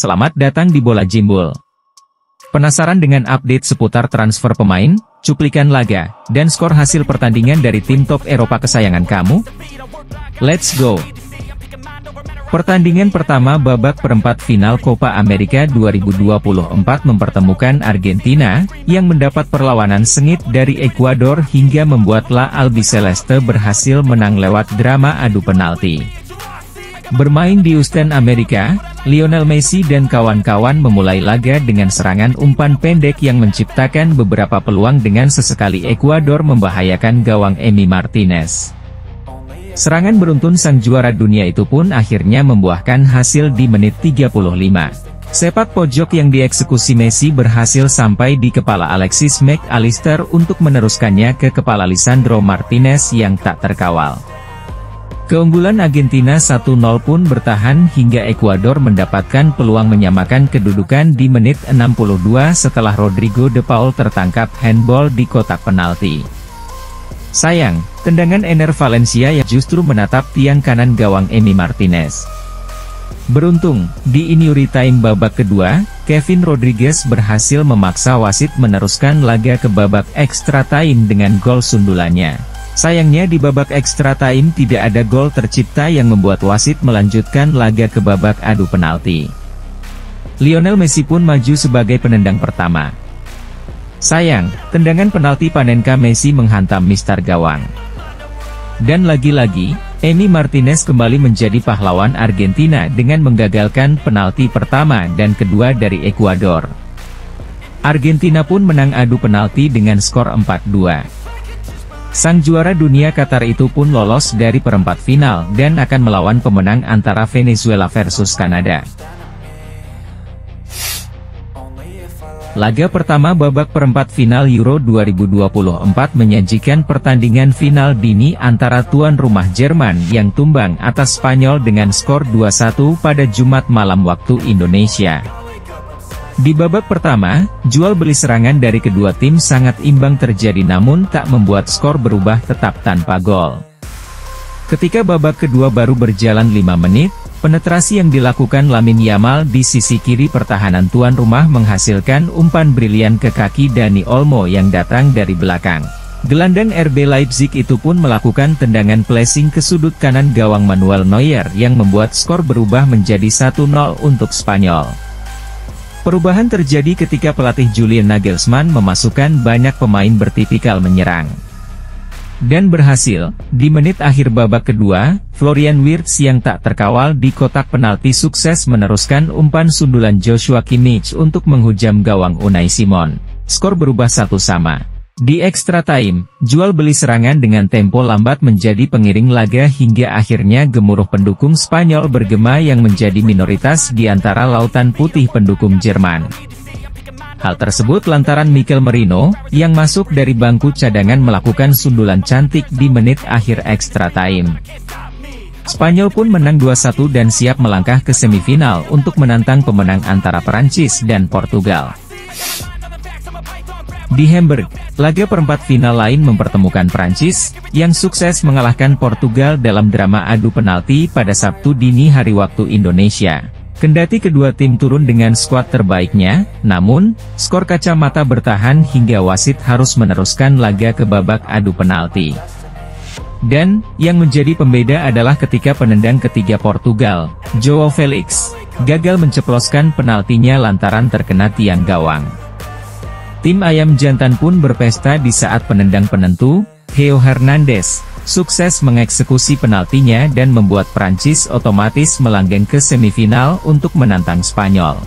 Selamat datang di Bola Jimbul. Penasaran dengan update seputar transfer pemain, cuplikan laga, dan skor hasil pertandingan dari tim top Eropa kesayangan kamu? Let's go! Pertandingan pertama babak perempat final Copa America 2024 mempertemukan Argentina, yang mendapat perlawanan sengit dari Ekuador hingga membuat La Albiceleste berhasil menang lewat drama adu penalti. Bermain di Houston, Amerika, Lionel Messi dan kawan-kawan memulai laga dengan serangan umpan pendek yang menciptakan beberapa peluang dengan sesekali Ekuador membahayakan gawang Emi Martinez. Serangan beruntun sang juara dunia itu pun akhirnya membuahkan hasil di menit 35. Sepak pojok yang dieksekusi Messi berhasil sampai di kepala Alexis Mac Allister untuk meneruskannya ke kepala Lisandro Martinez yang tak terkawal. Keunggulan Argentina 1-0 pun bertahan hingga Ekuador mendapatkan peluang menyamakan kedudukan di menit 62 setelah Rodrigo de Paul tertangkap handball di kotak penalti. Sayang, tendangan Ener Valencia yang justru menatap tiang kanan gawang Emi Martinez. Beruntung, di injury time babak kedua, Kevin Rodriguez berhasil memaksa wasit meneruskan laga ke babak extra time dengan gol sundulannya. Sayangnya di babak extra time tidak ada gol tercipta yang membuat wasit melanjutkan laga ke babak adu penalti. Lionel Messi pun maju sebagai penendang pertama. Sayang, tendangan penalti Panenka Messi menghantam mistar gawang. Dan lagi-lagi, Emi Martinez kembali menjadi pahlawan Argentina dengan menggagalkan penalti pertama dan kedua dari Ekuador. Argentina pun menang adu penalti dengan skor 4-2. Sang juara dunia Qatar itu pun lolos dari perempat final dan akan melawan pemenang antara Venezuela versus Kanada. Laga pertama babak perempat final Euro 2024 menyajikan pertandingan final dini antara tuan rumah Jerman yang tumbang atas Spanyol dengan skor 2-1 pada Jumat malam waktu Indonesia. Di babak pertama, jual beli serangan dari kedua tim sangat imbang terjadi namun tak membuat skor berubah tetap tanpa gol. Ketika babak kedua baru berjalan 5 menit, penetrasi yang dilakukan Lamine Yamal di sisi kiri pertahanan tuan rumah menghasilkan umpan brilian ke kaki Dani Olmo yang datang dari belakang. Gelandang RB Leipzig itu pun melakukan tendangan placing ke sudut kanan gawang Manuel Neuer yang membuat skor berubah menjadi 1-0 untuk Spanyol. Perubahan terjadi ketika pelatih Julian Nagelsmann memasukkan banyak pemain bertipikal menyerang. Dan berhasil, di menit akhir babak kedua, Florian Wirtz yang tak terkawal di kotak penalti sukses meneruskan umpan sundulan Joshua Kimmich untuk menghujam gawang Unai Simon. Skor berubah 1-1. Di extra time, jual beli serangan dengan tempo lambat menjadi pengiring laga hingga akhirnya gemuruh pendukung Spanyol bergema yang menjadi minoritas di antara lautan putih pendukung Jerman. Hal tersebut lantaran Mikel Merino, yang masuk dari bangku cadangan melakukan sundulan cantik di menit akhir extra time. Spanyol pun menang 2-1 dan siap melangkah ke semifinal untuk menantang pemenang antara Prancis dan Portugal. Di Hamburg, laga perempat final lain mempertemukan Prancis, yang sukses mengalahkan Portugal dalam drama adu penalti pada Sabtu dini hari waktu Indonesia. Kendati kedua tim turun dengan skuad terbaiknya, namun, skor kacamata bertahan hingga wasit harus meneruskan laga ke babak adu penalti. Dan, yang menjadi pembeda adalah ketika penendang ketiga Portugal, Joao Felix, gagal menceploskan penaltinya lantaran terkena tiang gawang. Tim Ayam Jantan pun berpesta di saat penendang penentu, Theo Hernandez, sukses mengeksekusi penaltinya dan membuat Prancis otomatis melanggang ke semifinal untuk menantang Spanyol.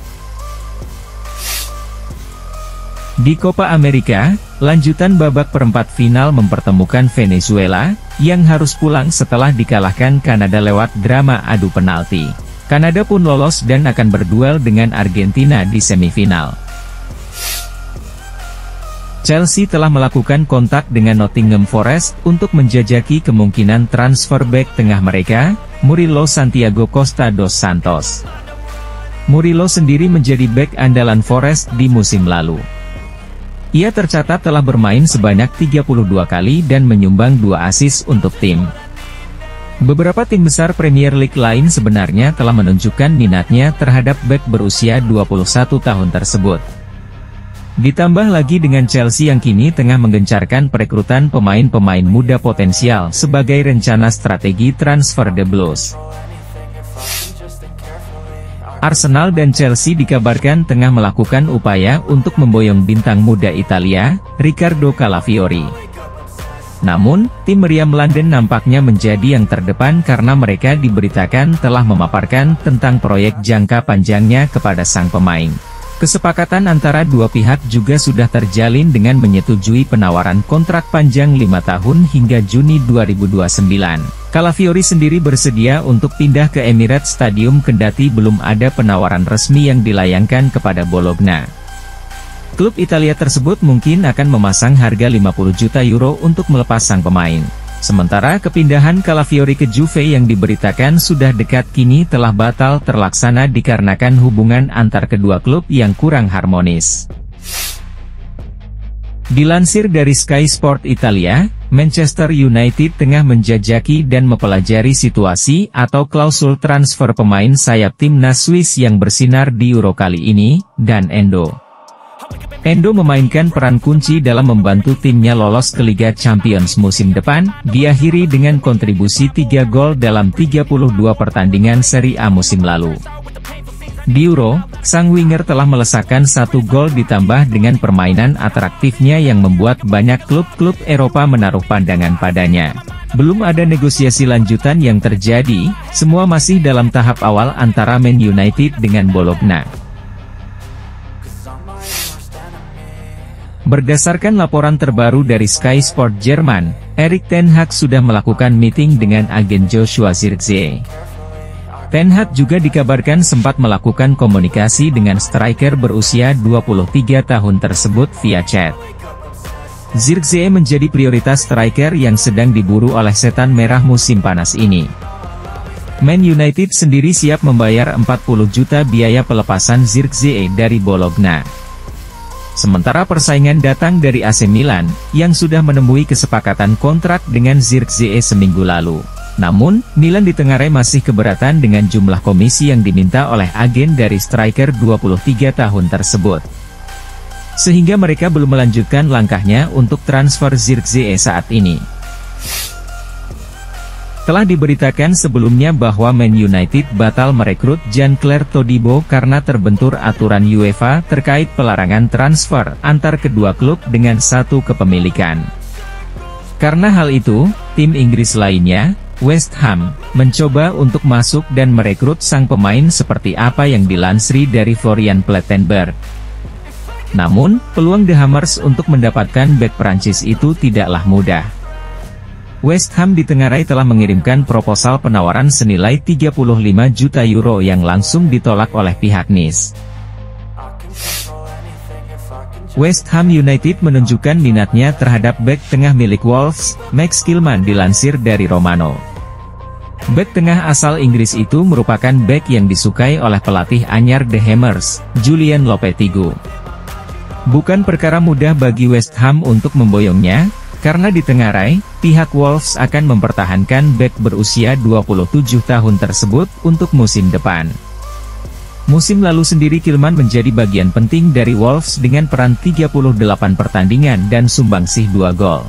Di Copa America, lanjutan babak perempat final mempertemukan Venezuela, yang harus pulang setelah dikalahkan Kanada lewat drama adu penalti. Kanada pun lolos dan akan berduel dengan Argentina di semifinal. Chelsea telah melakukan kontak dengan Nottingham Forest untuk menjajaki kemungkinan transfer bek tengah mereka, Murilo Santiago Costa dos Santos. Murilo sendiri menjadi bek andalan Forest di musim lalu. Ia tercatat telah bermain sebanyak 32 kali dan menyumbang 2 assist untuk tim. Beberapa tim besar Premier League lain sebenarnya telah menunjukkan minatnya terhadap bek berusia 21 tahun tersebut. Ditambah lagi dengan Chelsea yang kini tengah menggencarkan perekrutan pemain-pemain muda potensial sebagai rencana strategi transfer The Blues. Arsenal dan Chelsea dikabarkan tengah melakukan upaya untuk memboyong bintang muda Italia, Riccardo Calafiori. Namun, tim meriam London nampaknya menjadi yang terdepan karena mereka diberitakan telah memaparkan tentang proyek jangka panjangnya kepada sang pemain. Kesepakatan antara dua pihak juga sudah terjalin dengan menyetujui penawaran kontrak panjang 5 tahun hingga Juni 2029. Calafiori sendiri bersedia untuk pindah ke Emirates Stadium kendati belum ada penawaran resmi yang dilayangkan kepada Bologna. Klub Italia tersebut mungkin akan memasang harga 50 juta euro untuk melepas sang pemain. Sementara kepindahan Calafiori ke Juve yang diberitakan sudah dekat kini telah batal terlaksana dikarenakan hubungan antar kedua klub yang kurang harmonis. Dilansir dari Sky Sport Italia, Manchester United tengah menjajaki dan mempelajari situasi atau klausul transfer pemain sayap timnas Swiss yang bersinar di Euro kali ini, dan Endo memainkan peran kunci dalam membantu timnya lolos ke Liga Champions musim depan, diakhiri dengan kontribusi 3 gol dalam 32 pertandingan Serie A musim lalu. Di Euro, sang winger telah melesakkan 1 gol ditambah dengan permainan atraktifnya yang membuat banyak klub-klub Eropa menaruh pandangan padanya. Belum ada negosiasi lanjutan yang terjadi, semua masih dalam tahap awal antara Man United dengan Bologna. Berdasarkan laporan terbaru dari Sky Sport Jerman, Erik ten Hag sudah melakukan meeting dengan agen Joshua Zirkzee. Ten Hag juga dikabarkan sempat melakukan komunikasi dengan striker berusia 23 tahun tersebut via chat. Zirkzee menjadi prioritas striker yang sedang diburu oleh setan merah musim panas ini. Man United sendiri siap membayar 40 juta biaya pelepasan Zirkzee dari Bologna. Sementara persaingan datang dari AC Milan, yang sudah menemui kesepakatan kontrak dengan Zirkzee seminggu lalu. Namun, Milan ditengarai masih keberatan dengan jumlah komisi yang diminta oleh agen dari striker 23 tahun tersebut. Sehingga mereka belum melanjutkan langkahnya untuk transfer Zirkzee saat ini. Telah diberitakan sebelumnya bahwa Man United batal merekrut Jean-Claire Todibo karena terbentur aturan UEFA terkait pelarangan transfer antar kedua klub dengan satu kepemilikan. Karena hal itu, tim Inggris lainnya, West Ham, mencoba untuk masuk dan merekrut sang pemain seperti apa yang dilansir dari Florian Plettenberg. Namun, peluang The Hammers untuk mendapatkan bek Prancis itu tidaklah mudah. West Ham ditengarai telah mengirimkan proposal penawaran senilai 35 juta euro yang langsung ditolak oleh pihak Nice. West Ham United menunjukkan minatnya terhadap bek tengah milik Wolves, Max Kilman dilansir dari Romano. Bek tengah asal Inggris itu merupakan bek yang disukai oleh pelatih anyar The Hammers, Julian Lopetegui. Bukan perkara mudah bagi West Ham untuk memboyongnya, karena ditengarai, pihak Wolves akan mempertahankan bek berusia 27 tahun tersebut untuk musim depan. Musim lalu sendiri Kilman menjadi bagian penting dari Wolves dengan peran 38 pertandingan dan sumbangsih 2 gol.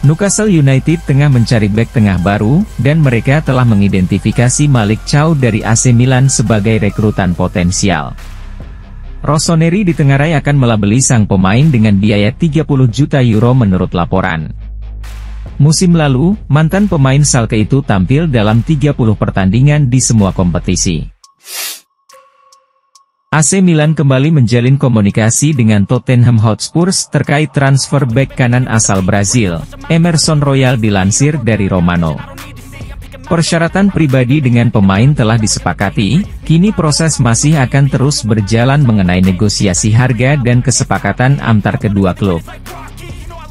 Newcastle United tengah mencari bek tengah baru, dan mereka telah mengidentifikasi Malik Chow dari AC Milan sebagai rekrutan potensial. Rossoneri ditengarai akan melabeli sang pemain dengan biaya 30 juta euro menurut laporan. Musim lalu, mantan pemain Schalke itu tampil dalam 30 pertandingan di semua kompetisi. AC Milan kembali menjalin komunikasi dengan Tottenham Hotspur terkait transfer bek kanan asal Brazil, Emerson Royal dilansir dari Romano. Persyaratan pribadi dengan pemain telah disepakati, kini proses masih akan terus berjalan mengenai negosiasi harga dan kesepakatan antar kedua klub.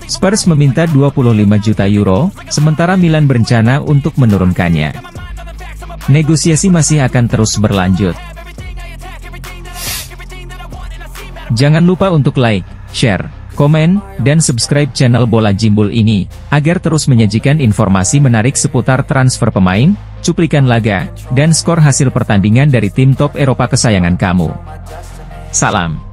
Spurs meminta 25 juta euro, sementara Milan berencana untuk menurunkannya. Negosiasi masih akan terus berlanjut. Jangan lupa untuk like, share, komen, dan subscribe channel Bola Jimbul ini, agar terus menyajikan informasi menarik seputar transfer pemain, cuplikan laga, dan skor hasil pertandingan dari tim top Eropa kesayangan kamu. Salam.